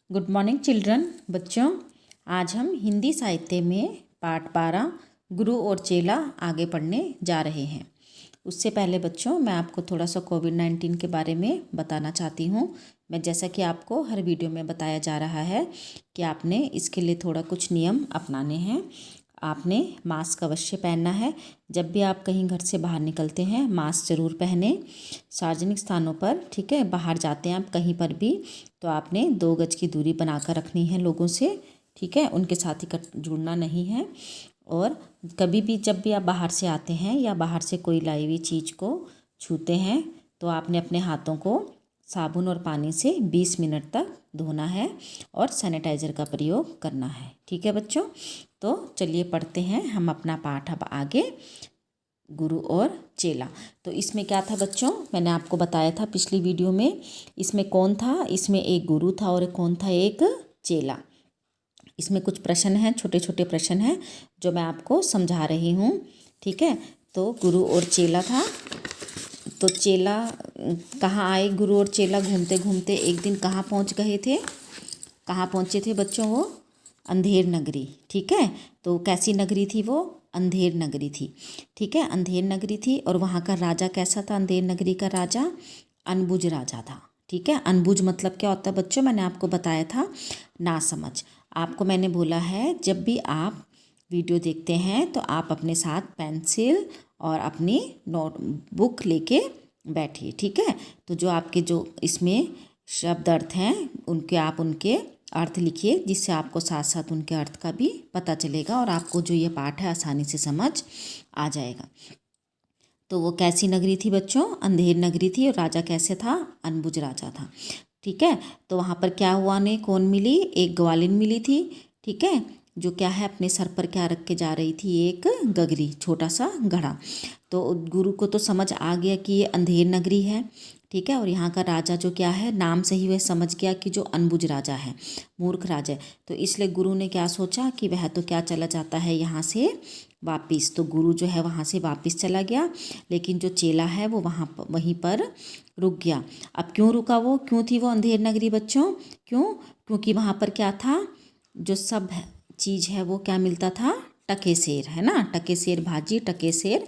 Good morning children. बच्चों, आज हम हिंदी साहित्य में पाठ 12 गुरु और चेला आगे पढ़ने जा रहे हैं। उससे पहले बच्चों, मैं आपको थोड़ा सा कोविड-19 के बारे में बताना चाहती हूँ। मैं जैसा कि आपको हर वीडियो में बताया जा रहा है कि आपने इसके लिए थोड़ा कुछ नियम अपनाने हैं। आपने मास्क अवश्य पहनना है। जब भी आप कहीं घर से बाहर निकलते हैं मास्क ज़रूर पहने। सार्वजनिक स्थानों पर, ठीक है, बाहर जाते हैं आप कहीं पर भी, तो आपने 2 गज की दूरी बनाकर रखनी है लोगों से, ठीक है, उनके साथ ही जुड़ना नहीं है। और कभी भी जब भी आप बाहर से आते हैं या बाहर से कोई लाई हुई चीज़ को छूते हैं तो आपने अपने हाथों को साबुन और पानी से 20 मिनट तक धोना है और सैनिटाइज़र का प्रयोग करना है, ठीक है बच्चों। तो चलिए पढ़ते हैं हम अपना पाठ अब आगे, गुरु और चेला। तो इसमें क्या था बच्चों, मैंने आपको बताया था पिछली वीडियो में, इसमें कौन था, इसमें एक गुरु था और कौन था, एक चेला। इसमें कुछ प्रश्न हैं, छोटे छोटे प्रश्न हैं जो मैं आपको समझा रही हूँ, ठीक है। तो गुरु और चेला था। तो चेला कहाँ आए, गुरु और चेला घूमते घूमते एक दिन कहाँ पहुँच गए थे, कहाँ पहुँचे थे बच्चों, वो अंधेर नगरी, ठीक है। तो कैसी नगरी थी वो, अंधेर नगरी थी, ठीक है, अंधेर नगरी थी। और वहाँ का राजा कैसा था, अंधेर नगरी का राजा अनबुझ राजा था, ठीक है। अनबुझ मतलब क्या होता है बच्चों, मैंने आपको बताया था, ना समझ। आपको मैंने बोला है जब भी आप वीडियो देखते हैं तो आप अपने साथ पेंसिल और अपनी नोटबुक लेके बैठिए, ठीक है। तो जो आपके जो इसमें शब्द अर्थ हैं उनके अर्थ लिखिए, जिससे आपको साथ साथ उनके अर्थ का भी पता चलेगा और आपको जो ये पाठ है आसानी से समझ आ जाएगा। तो वो कैसी नगरी थी बच्चों, अंधेर नगरी थी। और राजा कैसे था, अनबुझ राजा था, ठीक है। तो वहाँ पर क्या हुआ, ने कौन मिली, एक ग्वालिन मिली थी, ठीक है, जो क्या है अपने सर पर क्या रख के जा रही थी, एक गगरी, छोटा सा घड़ा। तो गुरु को तो समझ आ गया कि ये अंधेर नगरी है, ठीक है। और यहाँ का राजा जो क्या है, नाम से ही वह समझ गया कि जो अनबुझ राजा है, मूर्ख राजा है। तो इसलिए गुरु ने क्या सोचा कि वह तो क्या चला जाता है यहाँ से वापिस। तो गुरु जो है वहाँ से वापिस चला गया, लेकिन जो चेला है वो वहीं पर रुक गया। अब क्यों रुका वो, क्यों थी वो अंधेर नगरी बच्चों, क्यों, क्योंकि वहाँ पर क्या था, जो सब चीज़ है वो क्या मिलता था, टके सेर, है ना, टके सेर भाजी, टके सेर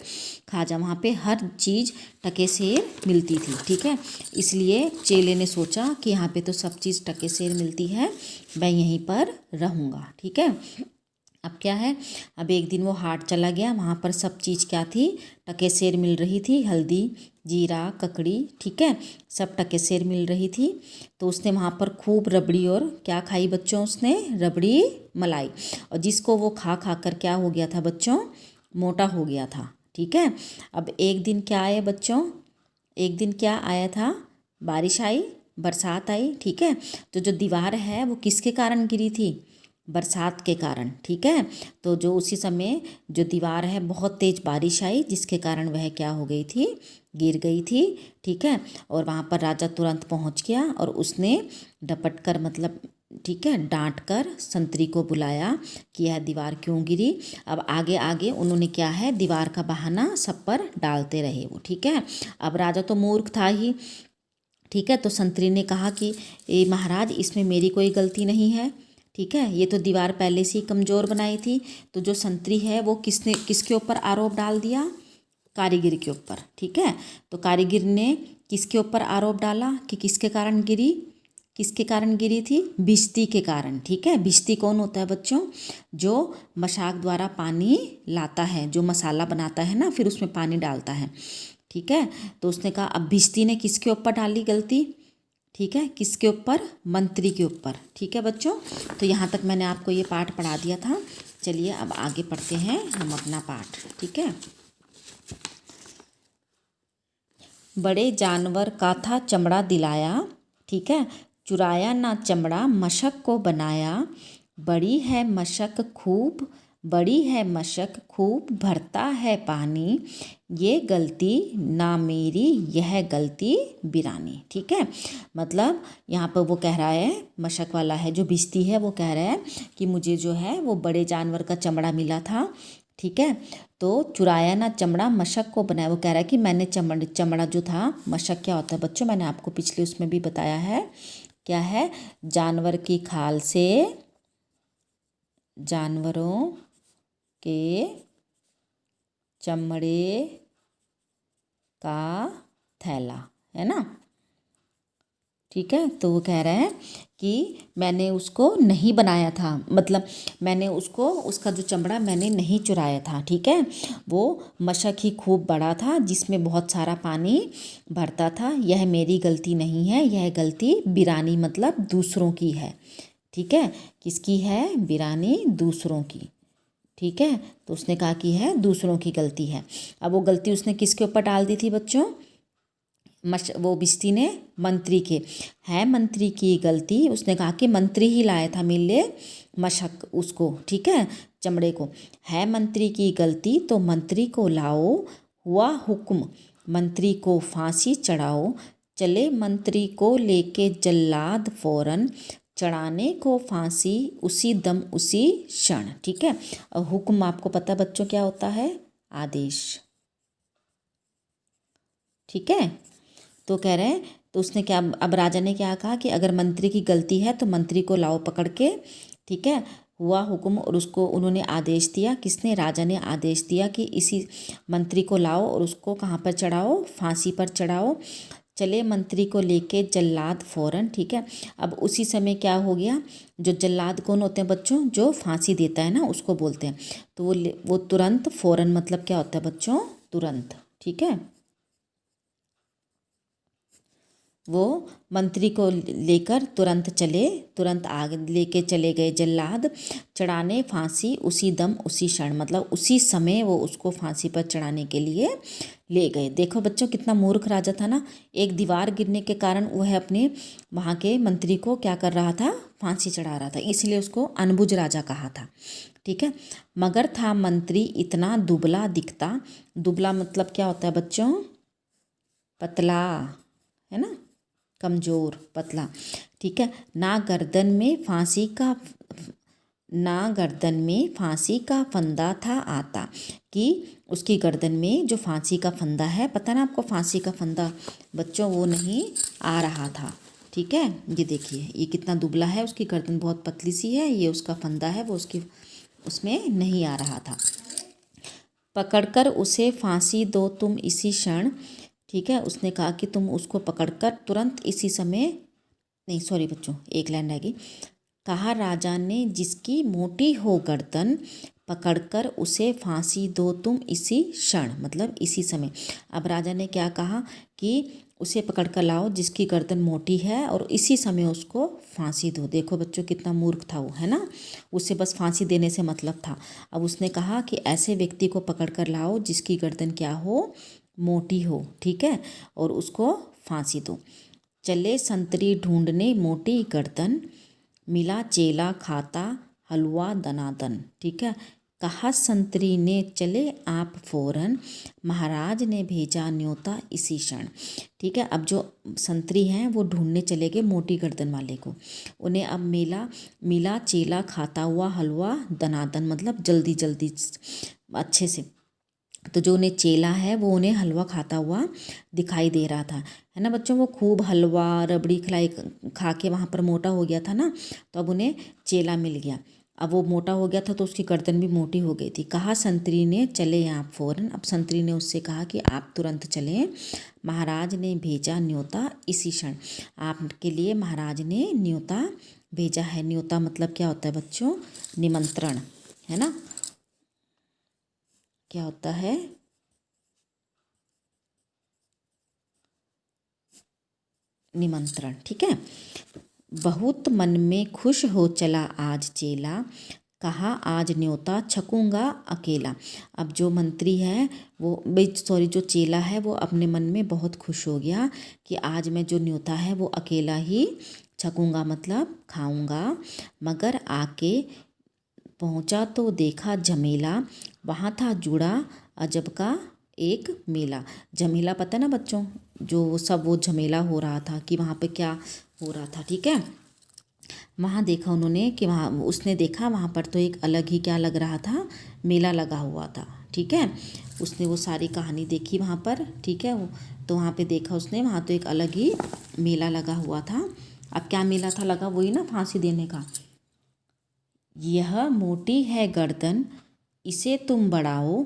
खाजा, वहाँ पे हर चीज़ टके सेर मिलती थी, ठीक है। इसलिए चेले ने सोचा कि यहाँ पे तो सब चीज़ टके सेर मिलती है, मैं यहीं पर रहूँगा, ठीक है। अब क्या है, अब एक दिन वो हाट चला गया, वहाँ पर सब चीज़ क्या थी, टके सेर मिल रही थी, हल्दी, जीरा, ककड़ी, ठीक है, सब टके सेर मिल रही थी। तो उसने वहाँ पर खूब रबड़ी और क्या खाई बच्चों, उसने रबड़ी मलाई, और जिसको वो खा खा कर क्या हो गया था बच्चों, मोटा हो गया था, ठीक है। अब एक दिन क्या आया बच्चों, एक दिन क्या आया था, बारिश आई, बरसात आई, ठीक है। तो जो दीवार है वो किसके कारण गिरी थी, बरसात के कारण, ठीक है। तो जो उसी समय जो दीवार है बहुत तेज़ बारिश आई, जिसके कारण वह क्या हो गई थी, गिर गई थी, ठीक है। और वहाँ पर राजा तुरंत पहुँच गया और उसने डपट कर, मतलब ठीक है, डांट कर संतरी को बुलाया कि यह दीवार क्यों गिरी। अब आगे आगे उन्होंने क्या है, दीवार का बहाना सब पर डालते रहे वो, ठीक है। अब राजा तो मूर्ख था ही, ठीक है। तो संतरी ने कहा कि ए महाराज, इसमें मेरी कोई गलती नहीं है, ठीक है, ये तो दीवार पहले से ही कमज़ोर बनाई थी। तो जो संतरी है वो किसके ऊपर आरोप डाल दिया, कारीगर के ऊपर, ठीक है। तो कारीगर ने किसके ऊपर आरोप डाला कि किसके कारण गिरी, किसके कारण गिरी थी, भिश्ती के कारण, ठीक है। भिश्ती कौन होता है बच्चों, जो मशाक द्वारा पानी लाता है, जो मसाला बनाता है ना, फिर उसमें पानी डालता है, ठीक है। तो उसने कहा अब भिश्ती ने किसके ऊपर डाली गलती, ठीक है, किसके ऊपर, मंत्री के ऊपर, ठीक है बच्चों। तो यहाँ तक मैंने आपको ये पाठ पढ़ा दिया था। चलिए अब आगे पढ़ते हैं हम अपना पाठ, ठीक है। बड़े जानवर का था चमड़ा दिलाया, ठीक है, चुराया ना चमड़ा मशक को बनाया, बड़ी है मशक खूब, बड़ी है मशक खूब, भरता है पानी, ये गलती ना मेरी, यह गलती बिरानी, ठीक है। मतलब यहाँ पर वो कह रहा है, मशक वाला है जो भिश्ती है, वो कह रहा है कि मुझे जो है वो बड़े जानवर का चमड़ा मिला था, ठीक है। तो चुराया ना चमड़ा मशक को बनाया, वो कह रहा है कि मैंने चमड़ा जो था, मशक क्या होता है बच्चों, मैंने आपको पिछले उसमें भी बताया है क्या है, जानवर की खाल से, जानवरों के चमड़े का थैला, है ना। ठीक है, तो वो कह रहे हैं कि मैंने उसको नहीं बनाया था, मतलब मैंने उसको, उसका जो चमड़ा मैंने नहीं चुराया था। ठीक है, वो मशक ही खूब बड़ा था जिसमें बहुत सारा पानी भरता था। यह मेरी गलती नहीं है, यह गलती बिरानी मतलब दूसरों की है। ठीक है, किसकी है, बिरानी दूसरों की। ठीक है, तो उसने कहा कि है दूसरों की गलती है। अब वो गलती उसने किसके ऊपर डाल दी थी बच्चों, वो बिस्ती ने मंत्री के, है मंत्री की गलती। उसने कहा कि मंत्री ही लाया था मेरे लिए मशक उसको, ठीक है, चमड़े को। है मंत्री की गलती तो मंत्री को लाओ, हुआ हुक्म मंत्री को फांसी चढ़ाओ। चले मंत्री को लेके जल्लाद फौरन, चढ़ाने को फांसी उसी दम उसी क्षण। ठीक है, और हुक्म आपको पता बच्चों क्या होता है, आदेश। ठीक है, तो कह रहे हैं, तो उसने क्या, अब राजा ने क्या कहा कि अगर मंत्री की गलती है तो मंत्री को लाओ पकड़ के। ठीक है, हुआ हुक्म, और उसको उन्होंने आदेश दिया, किसने, राजा ने आदेश दिया कि इसी मंत्री को लाओ और उसको कहाँ पर चढ़ाओ, फांसी पर चढ़ाओ। चले मंत्री को लेके जल्लाद फौरन। ठीक है, अब उसी समय क्या हो गया, जो जल्लाद कौन होते हैं बच्चों, जो फांसी देता है ना, उसको बोलते हैं। तो वो तुरंत, फौरन मतलब क्या होता है बच्चों, तुरंत। ठीक है, वो मंत्री को लेकर तुरंत चले, तुरंत आगे लेके चले गए जल्लाद, चढ़ाने फांसी उसी दम उसी क्षण, मतलब उसी समय वो उसको फांसी पर चढ़ाने के लिए ले गए। देखो बच्चों कितना मूर्ख राजा था ना, एक दीवार गिरने के कारण वह अपने वहाँ के मंत्री को क्या कर रहा था, फांसी चढ़ा रहा था, इसलिए उसको अनबुझ राजा कहा था। ठीक है, मगर था मंत्री इतना दुबला दिखता, दुबला मतलब क्या होता है बच्चों, पतला, है ना, कमज़ोर, पतला। ठीक है, ना गर्दन में फांसी का, ना गर्दन में फांसी का फंदा था आता, कि उसकी गर्दन में जो फांसी का फंदा है, पता ना आपको फांसी का फंदा बच्चों, वो नहीं आ रहा था। ठीक है, ये देखिए ये कितना दुबला है, उसकी गर्दन बहुत पतली सी है, ये उसका फंदा है वो उसकी उसमें नहीं आ रहा था। पकड़कर उसे फांसी दो तुम इसी क्षण। ठीक है, उसने कहा कि तुम उसको पकड़कर तुरंत इसी समय, नहीं सॉरी बच्चों, एक लाइन रहेगी। कहा राजा ने जिसकी मोटी हो गर्दन, पकड़कर उसे फांसी दो तुम इसी क्षण, मतलब इसी समय। अब राजा ने क्या कहा कि उसे पकड़कर लाओ जिसकी गर्दन मोटी है और इसी समय उसको फांसी दो। देखो बच्चों कितना मूर्ख था वो, है ना, उसे बस फांसी देने से मतलब था। अब उसने कहा कि ऐसे व्यक्ति को पकड़कर लाओ जिसकी गर्दन क्या हो, मोटी हो। ठीक है, और उसको फांसी दो। चले संतरी ढूंढने मोटी गर्दन, मिला चेला खाता हलवा दनादन। ठीक है, कहा संतरी ने चले आप फौरन, महाराज ने भेजा न्योता इसी क्षण। ठीक है, अब जो संतरी हैं वो ढूंढने चले गए मोटी गर्दन वाले को, उन्हें अब मिला चेला खाता हुआ हलवा दनादन, मतलब जल्दी जल्दी अच्छे से। तो जो उन्हें चेला है वो उन्हें हलवा खाता हुआ दिखाई दे रहा था, है ना बच्चों। वो खूब हलवा रबड़ी खिलाई खा के वहाँ पर मोटा हो गया था ना, तो अब उन्हें चेला मिल गया। अब वो मोटा हो गया था तो उसकी गर्दन भी मोटी हो गई थी। कहा संतरी ने चले आप फौरन। अब संतरी ने उससे कहा कि आप तुरंत चलें, महाराज ने भेजा न्योता इसी क्षण। आपके लिए महाराज ने न्योता भेजा है। न्योता मतलब क्या होता है बच्चों, निमंत्रण, है ना, क्या होता है, निमंत्रण। ठीक है, बहुत मन में खुश हो चला आज चेला, कहा आज न्योता छकूंगा अकेला। अब जो मंत्री है वो सॉरी जो चेला है वो अपने मन में बहुत खुश हो गया कि आज मैं जो न्योता है वो अकेला ही छकूंगा, मतलब खाऊंगा। मगर आके पहुंचा तो देखा झमेला, वहाँ था जुड़ा अजब का एक मेला। झमेला पता है ना बच्चों, जो सब वो झमेला हो रहा था कि वहाँ पे क्या हो रहा था। ठीक है, वहाँ देखा उन्होंने कि वहाँ उसने देखा वहाँ पर तो एक अलग ही क्या लग रहा था, मेला लगा हुआ था। ठीक है, उसने वो सारी कहानी देखी वहाँ पर। ठीक है, तो वहाँ पे देखा उसने, वहाँ तो एक अलग ही मेला लगा हुआ था। अब क्या मिला था, लगा वही ना फांसी देने का। यह मोटी है गर्दन, इसे तुम बढ़ाओ,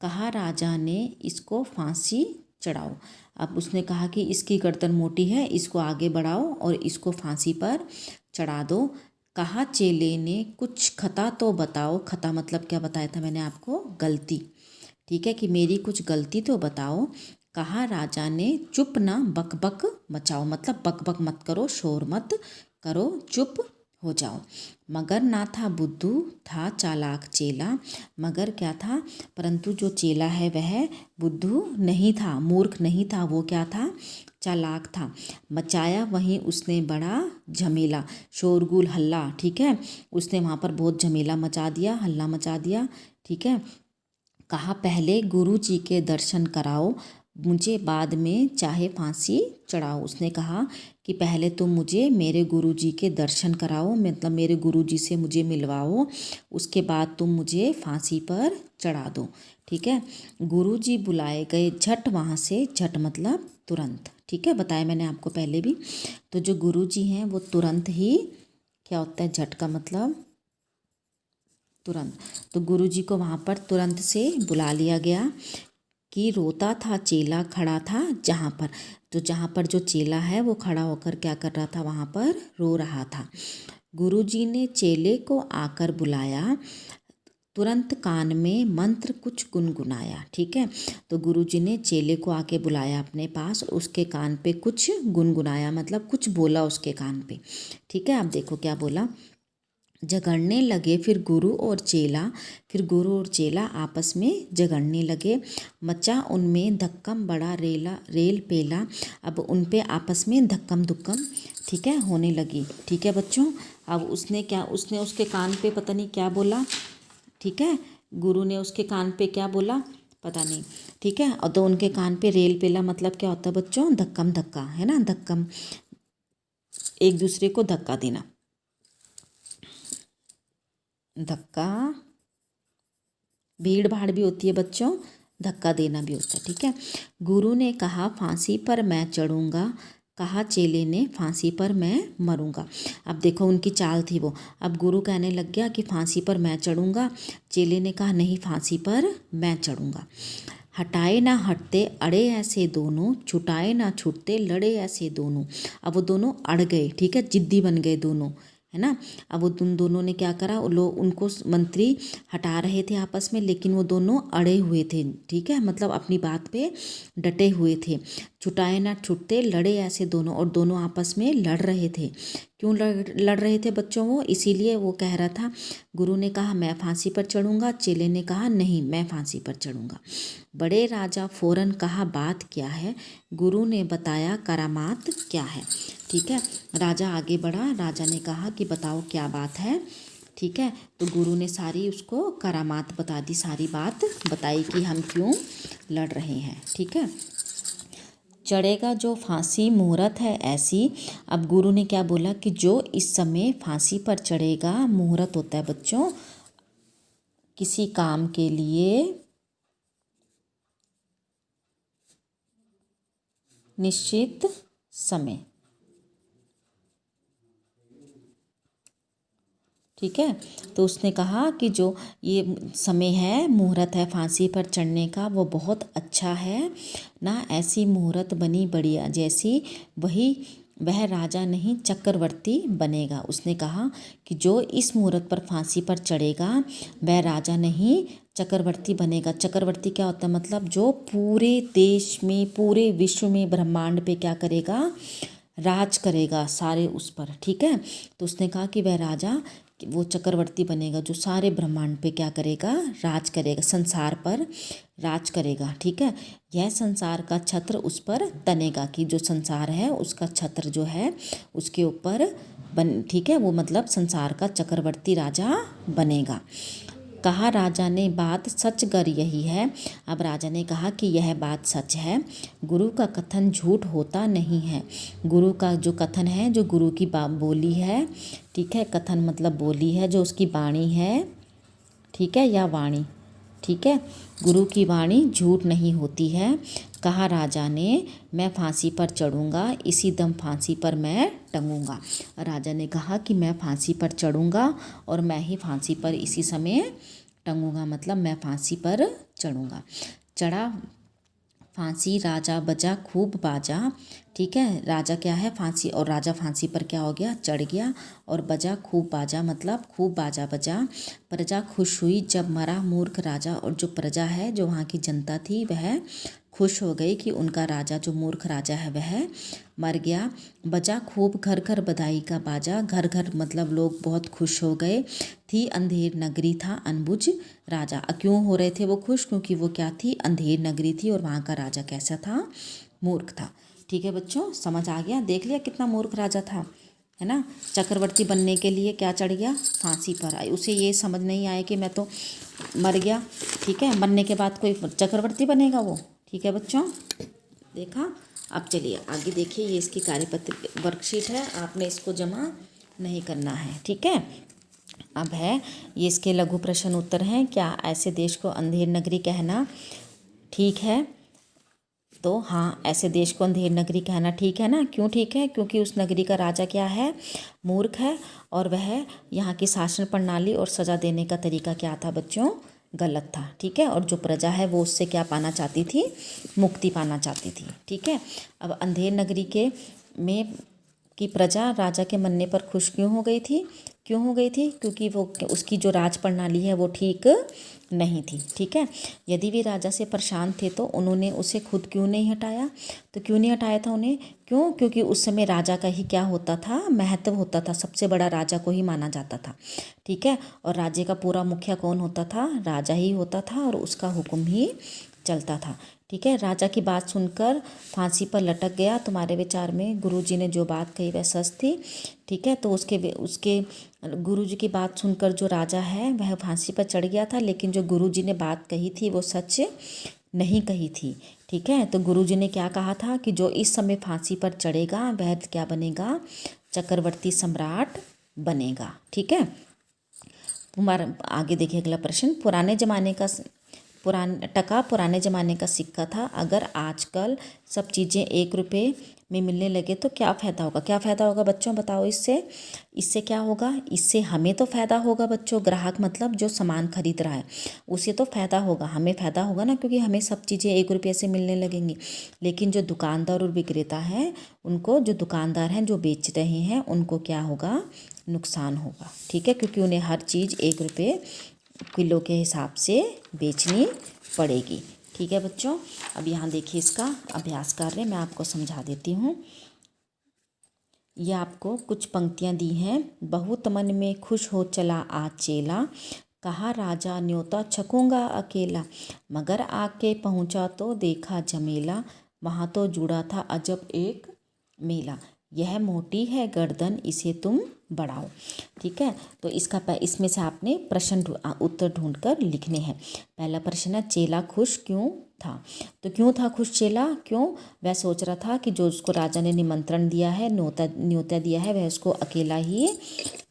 कहा राजा ने इसको फांसी चढ़ाओ। अब उसने कहा कि इसकी गर्दन मोटी है, इसको आगे बढ़ाओ और इसको फांसी पर चढ़ा दो। कहा चेले ने कुछ खता तो बताओ। खता मतलब क्या बताया था मैंने आपको, गलती। ठीक है, कि मेरी कुछ गलती तो बताओ। कहा राजा ने चुप ना बक बक मचाओ, मतलब बक बक मत करो, शोर मत करो, चुप हो जाओ। मगर ना था बुद्धू, था चालाक चेला। मगर क्या था, परंतु जो चेला है वह बुद्धू नहीं था, मूर्ख नहीं था, वो क्या था, चालाक था। मचाया वहीं उसने बड़ा झमेला, शोरगुल हल्ला। ठीक है, उसने वहाँ पर बहुत झमेला मचा दिया, हल्ला मचा दिया। ठीक है, कहा पहले गुरु जी के दर्शन कराओ, मुझे बाद में चाहे फांसी चढ़ाओ। उसने कहा कि पहले तुम मुझे मेरे गुरु जी के दर्शन कराओ, मतलब मेरे गुरु जी से मुझे मिलवाओ, उसके बाद तुम मुझे फांसी पर चढ़ा दो। ठीक है, गुरु जी बुलाए गए झट वहाँ से, झट मतलब तुरंत। ठीक है, बताया मैंने आपको पहले भी। तो जो गुरु जी हैं वो तुरंत ही, क्या होता है झट का मतलब, तुरंत। तो गुरुजी को वहाँ पर तुरंत से बुला लिया गया कि रोता था चेला खड़ा था जहाँ पर। तो जहाँ पर जो चेला है वो खड़ा होकर क्या कर रहा था, वहाँ पर रो रहा था। गुरुजी ने चेले को आकर बुलाया, तुरंत कान में मंत्र कुछ गुनगुनाया। ठीक है, तो गुरुजी ने चेले को आके बुलाया अपने पास, उसके कान पे कुछ गुनगुनाया, मतलब कुछ बोला उसके कान पे। ठीक है, आप देखो क्या बोला। झगड़ने लगे फिर गुरु और चेला आपस में झगड़ने लगे। मचा उनमें धक्कम बड़ा रेल पेला। अब उन पे आपस में धक्कम धुक्कम, ठीक है, होने लगी। ठीक है बच्चों, अब उसने उसके कान पे पता नहीं क्या बोला। ठीक है, गुरु ने उसके कान पे क्या बोला पता नहीं। ठीक है, और तो उनके कान पे रेल पेला मतलब क्या होता है बच्चों, धक्कम धक्का, है ना, धक्कम, एक दूसरे को धक्का देना, धक्का, भीड़ भाड़ भी होती है बच्चों, धक्का देना भी होता है। ठीक है, गुरु ने कहा फांसी पर मैं चढ़ूंगा, कहा चेले ने फांसी पर मैं मरूंगा। अब देखो उनकी चाल थी वो। अब गुरु कहने लग गया कि फांसी पर मैं चढ़ूंगा, चेले ने कहा नहीं फांसी पर मैं चढ़ूंगा। हटाए ना हटते अड़े ऐसे दोनों, छुटाए ना छूटते लड़े ऐसे दोनों। अब वो दोनों अड़ गए, ठीक है, जिद्दी बन गए दोनों, है ना। अब वो दोनों ने क्या करा, वो लोग उनको मंत्री हटा रहे थे आपस में, लेकिन वो दोनों अड़े हुए थे। ठीक है, मतलब अपनी बात पे डटे हुए थे। छुटाए ना छूटते लड़े ऐसे दोनों, और दोनों आपस में लड़ रहे थे। क्यों लड़ रहे थे बच्चों वो, इसीलिए वो कह रहा था, गुरु ने कहा मैं फांसी पर चढ़ूंगा, चेले ने कहा नहीं मैं फांसी पर चढ़ूंगा। बड़े राजा फौरन कहा बात क्या है, गुरु ने बताया करामात क्या है। ठीक है, राजा आगे बढ़ा, राजा ने कहा कि बताओ क्या बात है। ठीक है, तो गुरु ने सारी उसको करामात बता दी, सारी बात बताई कि हम क्यों लड़ रहे हैं। ठीक है, चढ़ेगा जो फांसी मुहूर्त है ऐसी। अब गुरु ने क्या बोला कि जो इस समय फांसी पर चढ़ेगा, मुहूर्त होता है बच्चों किसी काम के लिए निश्चित समय। ठीक है, तो उसने कहा कि जो ये समय है, मुहूर्त है फांसी पर चढ़ने का, वो बहुत अच्छा है ना, ऐसी मुहूर्त बनी बढ़िया जैसी, वह राजा नहीं चक्रवर्ती बनेगा। उसने कहा कि जो इस मुहूर्त पर फांसी पर चढ़ेगा वह राजा नहीं चक्रवर्ती बनेगा। चक्रवर्ती क्या होता है, मतलब जो पूरे देश में, पूरे विश्व में, ब्रह्मांड पे क्या करेगा, राज करेगा सारे उस पर। ठीक है, तो उसने कहा कि वह राजा वो चक्रवर्ती बनेगा जो सारे ब्रह्मांड पे क्या करेगा, राज करेगा, संसार पर राज करेगा। ठीक है, यह संसार का छत्र उस पर तनेगा, कि जो संसार है उसका छत्र जो है उसके ऊपर ठीक है, वो मतलब संसार का चक्रवर्ती राजा बनेगा। कहा राजा ने बात सच कर यही है। अब राजा ने कहा कि यह बात सच है, गुरु का कथन झूठ होता नहीं है। गुरु का जो कथन है, जो गुरु की बोली है, ठीक है, कथन मतलब बोली है, जो उसकी वाणी है, ठीक है, या वाणी, ठीक है, गुरु की वाणी झूठ नहीं होती है। कहा राजा ने, मैं फांसी पर चढ़ूँगा, इसी दम फांसी पर मैं टंगूँगा। राजा ने कहा कि मैं फांसी पर चढ़ूँगा और मैं ही फांसी पर इसी समय टंगूँगा, मतलब मैं फांसी पर चढ़ूँगा। चढ़ा फांसी राजा बजा खूब बाजा। ठीक है, राजा क्या है फांसी, और राजा फांसी पर क्या हो गया, चढ़ गया, और बजा खूब बाजा मतलब खूब बाजा बजा। प्रजा खुश हुई जब मरा मूर्ख राजा, और जो प्रजा है, जो वहाँ की जनता थी, वह खुश हो गई कि उनका राजा, जो मूर्ख राजा है, वह मर गया। बजा खूब घर घर बधाई का बाजा, घर घर मतलब लोग बहुत खुश हो गए। थी अंधेर नगरी था अनबुझ राजा। क्यों हो रहे थे वो खुश, क्योंकि वो क्या थी, अंधेर नगरी थी, और वहाँ का राजा कैसा था, मूर्ख था। ठीक है बच्चों, समझ आ गया, देख लिया कितना मूर्ख राजा था, है ना। चक्रवर्ती बनने के लिए क्या चढ़ गया, फांसी पर। उसे ये समझ नहीं आया कि मैं तो मर गया, ठीक है, मरने के बाद कोई चक्रवर्ती बनेगा वो। ठीक है बच्चों, देखा। अब चलिए आगे देखिए, ये इसकी कार्यपत्र वर्कशीट है, आपने इसको जमा नहीं करना है, ठीक है। अब है ये इसके लघु प्रश्न उत्तर हैं। क्या ऐसे देश को अंधेर नगरी कहना ठीक है, तो हाँ, ऐसे देश को अंधेर नगरी कहना ठीक है ना। क्यों ठीक है, क्योंकि उस नगरी का राजा क्या है, मूर्ख है, और वह यहाँ की शासन प्रणाली और सज़ा देने का तरीका क्या था बच्चों, गलत था। ठीक है, और जो प्रजा है वो उससे क्या पाना चाहती थी, मुक्ति पाना चाहती थी। ठीक है, अब अंधेर नगरी के में कि प्रजा राजा के मरने पर खुश क्यों हो गई थी, क्यों हो गई थी, क्योंकि वो उसकी जो राज प्रणाली है वो ठीक नहीं थी। ठीक है, यदि वे राजा से परेशान थे तो उन्होंने उसे खुद क्यों नहीं हटाया, तो क्यों नहीं हटाया था उन्हें, क्यों, क्योंकि उस समय राजा का ही क्या होता था, महत्व होता था, सबसे बड़ा राजा को ही माना जाता था। ठीक है, और राज्य का पूरा मुखिया कौन होता था, राजा ही होता था, और उसका हुक्म ही चलता था। ठीक है, राजा की बात सुनकर फांसी पर लटक गया। तुम्हारे विचार में गुरुजी ने जो बात कही वह सच थी। ठीक है, तो उसके गुरुजी की बात सुनकर जो राजा है वह फांसी पर चढ़ गया था, लेकिन जो गुरुजी ने बात कही थी वो सच नहीं कही थी। ठीक है, तो गुरुजी ने क्या कहा था कि जो इस समय फांसी पर चढ़ेगा वह क्या बनेगा, चक्रवर्ती सम्राट बनेगा। ठीक है, तुम्हारा आगे देखिए अगला प्रश्न। पुराने ज़माने का सिक्का था, अगर आजकल सब चीज़ें 1 रुपये में मिलने लगे तो क्या फ़ायदा होगा, क्या फ़ायदा होगा बच्चों, बताओ। इससे क्या होगा, इससे हमें तो फ़ायदा होगा बच्चों, ग्राहक मतलब जो सामान खरीद रहा है उसे तो फ़ायदा होगा, हमें फ़ायदा होगा ना, क्योंकि हमें सब चीज़ें 1 रुपये से मिलने लगेंगी। लेकिन जो दुकानदार और विक्रेता हैं उनको, जो दुकानदार हैं जो बेच रहे हैं उनको क्या होगा, नुकसान होगा। ठीक है, क्योंकि उन्हें हर चीज़ 1 रुपये किलो के हिसाब से बेचनी पड़ेगी। ठीक है बच्चों, अब यहाँ देखिए इसका अभ्यास कार्य मैं आपको समझा देती हूँ। ये आपको कुछ पंक्तियाँ दी हैं। बहुत मन में खुश हो चला आज चेला, कहा राजा न्योता छकूंगा अकेला, मगर आके पहुँचा तो देखा झमेला, वहाँ तो जुड़ा था अजब एक मेला, यह मोटी है गर्दन इसे तुम बढ़ाओ। ठीक है, तो इसमें से आपने उत्तर ढूंढकर लिखने हैं। पहला प्रश्न है, चेला खुश क्यों था, तो क्यों था खुश चेला, क्यों, वह सोच रहा था कि जो उसको राजा ने निमंत्रण दिया है, न्योता दिया है, वह उसको अकेला ही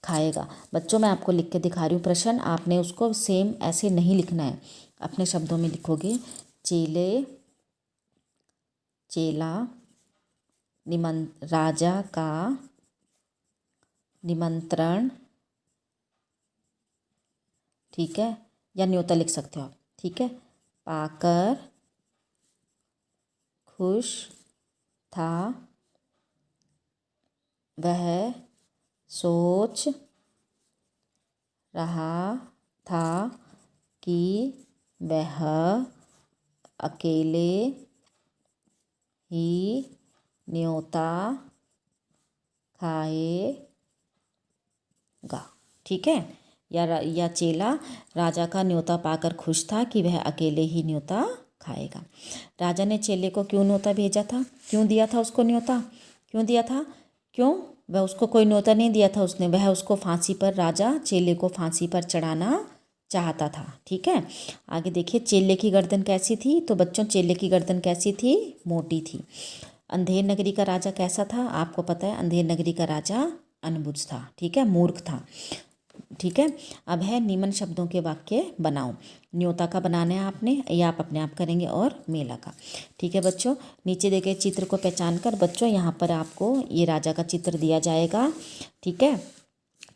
खाएगा। बच्चों मैं आपको लिख के दिखा रही हूँ प्रश्न, आपने उसको सेम ऐसे नहीं लिखना है, अपने शब्दों में लिखोगे। चेला राजा का निमंत्रण, ठीक है, या न्योता लिख सकते हो आप, ठीक है, पाकर खुश था, वह सोच रहा था कि वह अकेले ही न्योता खाएगा। ठीक है, या चेला राजा का न्योता पाकर खुश था कि वह अकेले ही न्योता खाएगा। राजा ने चेले को क्यों न्योता भेजा था, क्यों दिया था उसको न्योता, क्यों दिया था, क्यों, वह उसको कोई न्योता नहीं दिया था उसने, वह उसको फांसी पर, राजा चेले को फांसी पर चढ़ाना चाहता था। ठीक है, आगे देखिए, चेले की गर्दन कैसी थी, तो बच्चों चेले की गर्दन कैसी थी, मोटी थी। अंधेर नगरी का राजा कैसा था, आपको पता है अंधेर नगरी का राजा अनबुझ था। ठीक है, मूर्ख था। ठीक है। अब है निम्न शब्दों के वाक्य बनाओ। न्योता का बनाना है आपने, या आप अपने आप करेंगे, और मेला का। ठीक है बच्चों, नीचे देखे चित्र को पहचान कर बच्चों यहाँ पर आपको ये राजा का चित्र दिया जाएगा। ठीक है,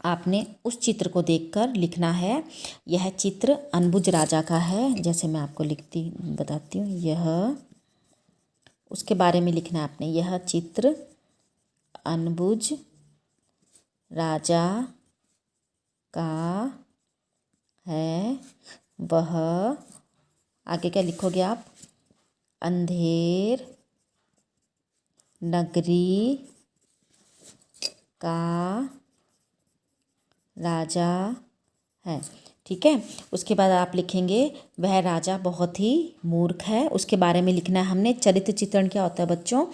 आपने उस चित्र को देखकर लिखना है। यह चित्र अनबुझ राजा का है, जैसे मैं आपको बताती हूँ। यह, उसके बारे में लिखना है आपने। यह चित्र अनबुझ राजा का है। वह, आगे क्या लिखोगे आप? अंधेर नगरी का राजा है। ठीक है, उसके बाद आप लिखेंगे वह राजा बहुत ही मूर्ख है। उसके बारे में लिखना है हमने। चरित्र चित्रण क्या होता है बच्चों?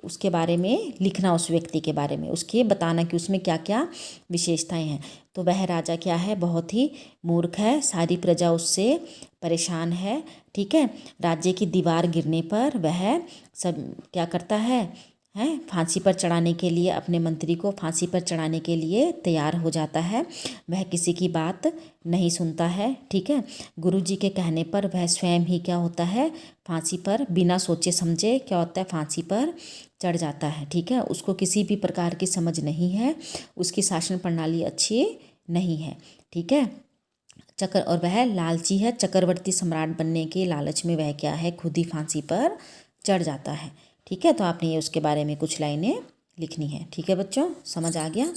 उसके बारे में लिखना, उस व्यक्ति के बारे में, उसके बताना कि उसमें क्या क्या विशेषताएं हैं। तो वह राजा क्या है? बहुत ही मूर्ख है। सारी प्रजा उससे परेशान है। ठीक है, राज्य की दीवार गिरने पर वह सब क्या करता है? फांसी पर चढ़ाने के लिए, अपने मंत्री को फांसी पर चढ़ाने के लिए तैयार हो जाता है। वह किसी की बात नहीं सुनता है। ठीक है, गुरुजी के कहने पर वह स्वयं ही क्या होता है? फांसी पर बिना सोचे समझे क्या होता है? फांसी पर चढ़ जाता है। ठीक है, उसको किसी भी प्रकार की समझ नहीं है, उसकी शासन प्रणाली अच्छी नहीं है। ठीक है, और वह लालची है। चक्रवर्ती सम्राट बनने के लालच में वह क्या है? खुद ही फांसी पर चढ़ जाता है। ठीक है, तो आपने ये उसके बारे में कुछ लाइनें लिखनी है। ठीक है बच्चों, समझ आ गया?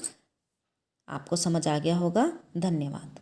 आपको समझ आ गया होगा। धन्यवाद।